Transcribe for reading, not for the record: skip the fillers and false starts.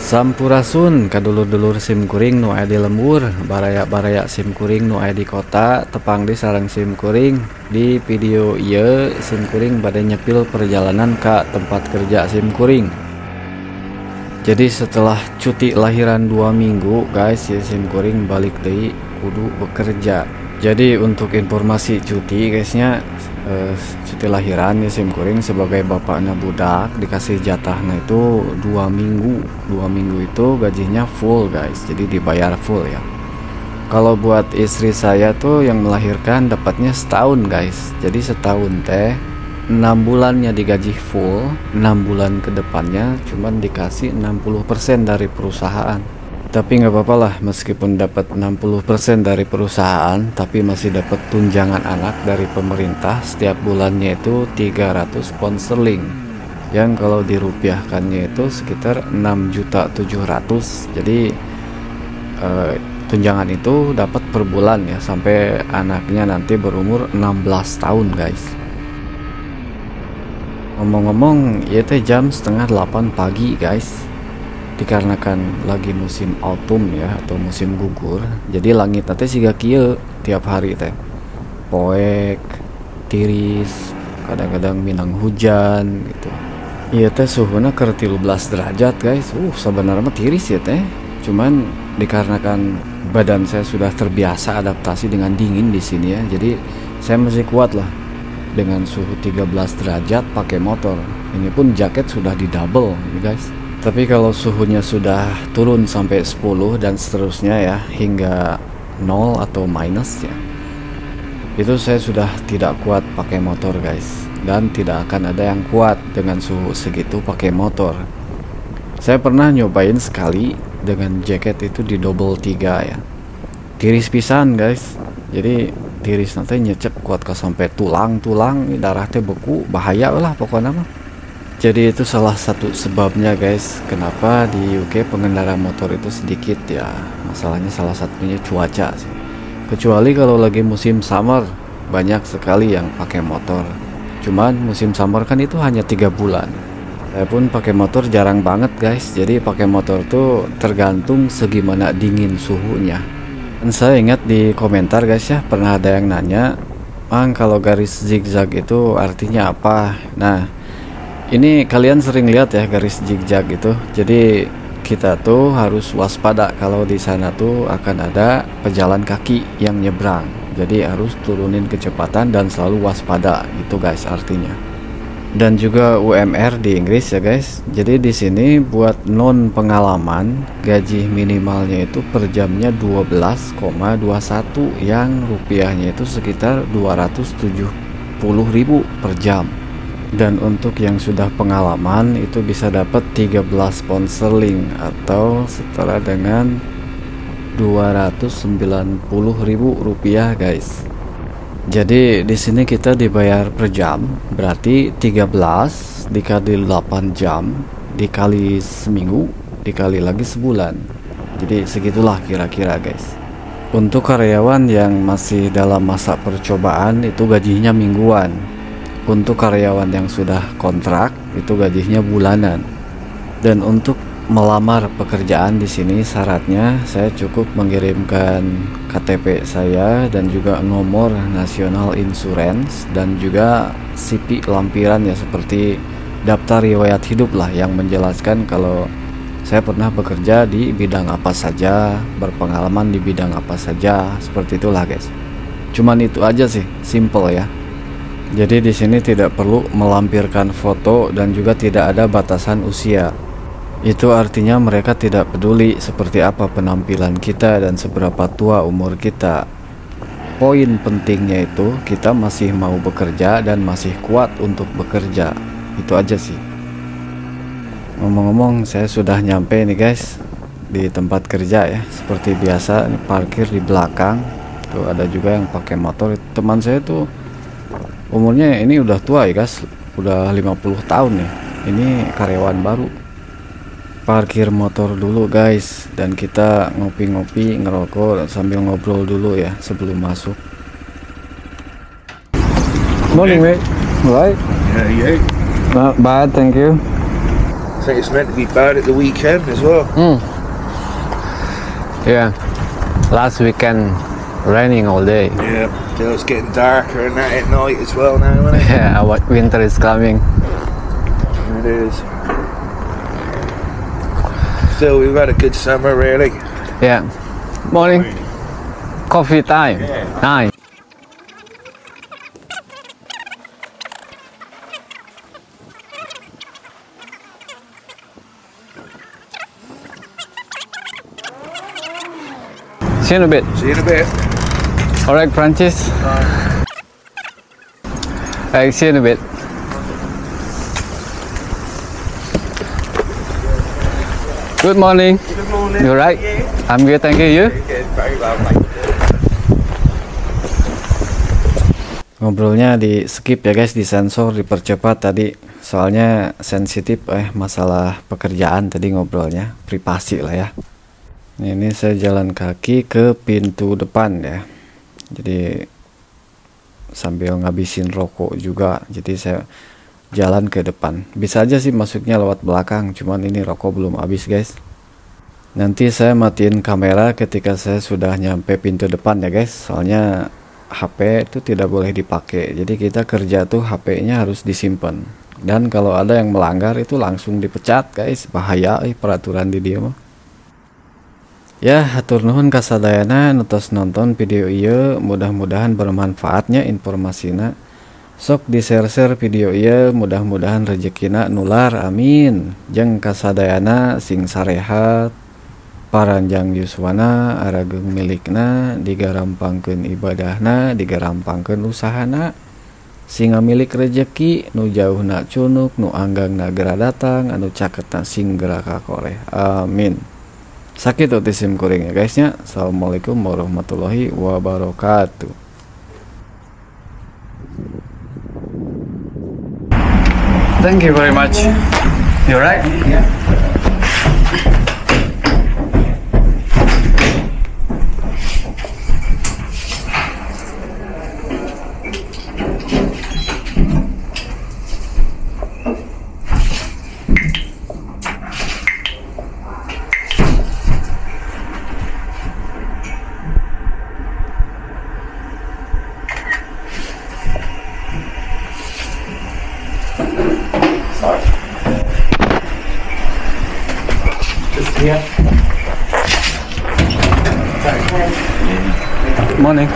Sampurasun kadulur-dulur simkuring nu aya di lembur, baraya-baraya simkuring nu aya di kota, tepang di sareng simkuring. Di video ieu simkuring bade nyepil perjalanan ke tempat kerja simkuring. Jadi setelah cuti lahiran 2 minggu guys, ya simkuring balik deui kudu bekerja. Jadi untuk informasi cuti guysnya, cuti lahiran ya simkuring sebagai bapaknya budak dikasih jatahnya itu 2 minggu. 2 minggu itu gajinya full guys, jadi dibayar full ya. Kalau buat istri saya tuh yang melahirkan dapatnya setahun guys, jadi setahun teh 6 bulannya digaji full, 6 bulan ke depannya cuman dikasih 60% dari perusahaan. Tapi nggak apa-apa lah, meskipun dapat 60% dari perusahaan, tapi masih dapat tunjangan anak dari pemerintah setiap bulannya itu 300 pound sterling. Yang kalau dirupiahkannya itu sekitar 6.700.000. Jadi tunjangan itu dapat per bulan ya, sampai anaknya nanti berumur 16 tahun guys. Ngomong-ngomong, ya teh jam setengah 8 pagi guys. Dikarenakan lagi musim autumn ya, atau musim gugur, jadi langit teh siga kieu tiap hari teh poek, tiris, kadang-kadang minang hujan gitu. Iya teh suhuna keur 13 derajat guys. Sebenarnya mah tiris ya teh, cuman dikarenakan badan saya sudah terbiasa adaptasi dengan dingin di sini ya, jadi saya masih kuat lah dengan suhu 13 derajat pakai motor. Ini pun jaket sudah di double ya guys. Tapi kalau suhunya sudah turun sampai 10 dan seterusnya ya, hingga 0 atau minus ya, itu saya sudah tidak kuat pakai motor guys. Dan tidak akan ada yang kuat dengan suhu segitu pakai motor. Saya pernah nyobain sekali dengan jaket itu di double 3 ya, tiris pisan guys. Jadi tiris nanti nyecep kuat ke sampai tulang-tulang, darah teh beku, bahaya lah pokoknya mah. Jadi itu salah satu sebabnya guys, kenapa di UK pengendara motor itu sedikit ya. Masalahnya salah satunya cuaca sih. Kecuali kalau lagi musim summer, banyak sekali yang pakai motor. Cuman musim summer kan itu hanya 3 bulan. Saya pun pakai motor jarang banget guys. Jadi pakai motor tuh tergantung segimana dingin suhunya. Dan saya ingat di komentar guys ya, pernah ada yang nanya, "Mang, kalau garis zigzag itu artinya apa?" Nah, ini kalian sering lihat ya garis zigzag itu. Jadi kita tuh harus waspada kalau di sana tuh akan ada pejalan kaki yang nyebrang. Jadi harus turunin kecepatan dan selalu waspada, itu guys artinya. Dan juga UMR di Inggris ya guys. Jadi di sini buat non pengalaman, gaji minimalnya itu per jamnya 12,21 yang rupiahnya itu sekitar 270.000 per jam. Dan untuk yang sudah pengalaman itu bisa dapat 13 pound sterling atau setara dengan 290.000 rupiah guys. Jadi di sini kita dibayar per jam, berarti 13 dikali 8 jam dikali seminggu dikali lagi sebulan. Jadi segitulah kira-kira guys. Untuk karyawan yang masih dalam masa percobaan itu gajinya mingguan. Untuk karyawan yang sudah kontrak itu gajinya bulanan. Dan untuk melamar pekerjaan di sini syaratnya saya cukup mengirimkan KTP saya dan juga nomor nasional insurance dan juga CV lampiran ya, seperti daftar riwayat hidup lah yang menjelaskan kalau saya pernah bekerja di bidang apa saja, berpengalaman di bidang apa saja, seperti itulah guys. Cuman itu aja sih, simple ya. Jadi di sini tidak perlu melampirkan foto dan juga tidak ada batasan usia. Itu artinya mereka tidak peduli seperti apa penampilan kita dan seberapa tua umur kita. Poin pentingnya itu kita masih mau bekerja dan masih kuat untuk bekerja. Itu aja sih. Ngomong-ngomong, saya sudah nyampe nih guys di tempat kerja ya. Seperti biasa parkir di belakang. Tuh ada juga yang pakai motor. Teman saya tuh umurnya ini udah tua ya guys, udah 50 tahun ya. Ini karyawan baru. Parkir motor dulu guys, dan kita ngopi-ngopi, ngerokok sambil ngobrol dulu ya sebelum masuk. Morning mate. Right? Yeah, yeah. Not bad, thank you. I think it's meant to be bad at the weekend as well. Yeah, last weekend raining all day. Yeah, till it's getting darker and that at night as well now, isn't it? Yeah, winter is coming. It is. Still, we've had a good summer, really. Yeah. Morning. Coffee time. Yeah. Nice. See you in a bit. See you in a bit. Alright, Francis. Alright, see you in a bit. Good morning. Good morning. You alright? I'm good, thank you. You? Very well, thank you. Ngobrolnya di skip ya guys, disensor, dipercepat tadi. Soalnya sensitif masalah pekerjaan tadi ngobrolnya, privasi lah ya. Ini saya jalan kaki ke pintu depan ya. Jadi sambil ngabisin rokok juga. Jadi saya jalan ke depan. Bisa aja sih masuknya lewat belakang, cuman ini rokok belum habis guys. Nanti saya matiin kamera ketika saya sudah nyampe pintu depan ya guys. Soalnya HP itu tidak boleh dipakai. Jadi kita kerja tuh HP-nya harus disimpan. Dan kalau ada yang melanggar itu langsung dipecat guys. Bahaya peraturan di dia mah. Ya, hatur nuhun kasadayana nutos nonton video ieu, mudah-mudahan bermanfaatnya informasinya. Sok di share video ieu, mudah-mudahan rezekina nular, amin. Jeung kasadayana sing sarehat, paranjang yuswana, arageng milikna, digarampangkeun ibadahna, digarampangkeun usahana. Singa milik rezeki, nu jauhna cunuk, nu anggangna gera datang, anu caketna sing gera kakoreh. Amin. Sakit otisim kuring ya guysnya. Assalamualaikum warahmatullahi wabarakatuh. Thank you very much. You alright? Yeah. Morning.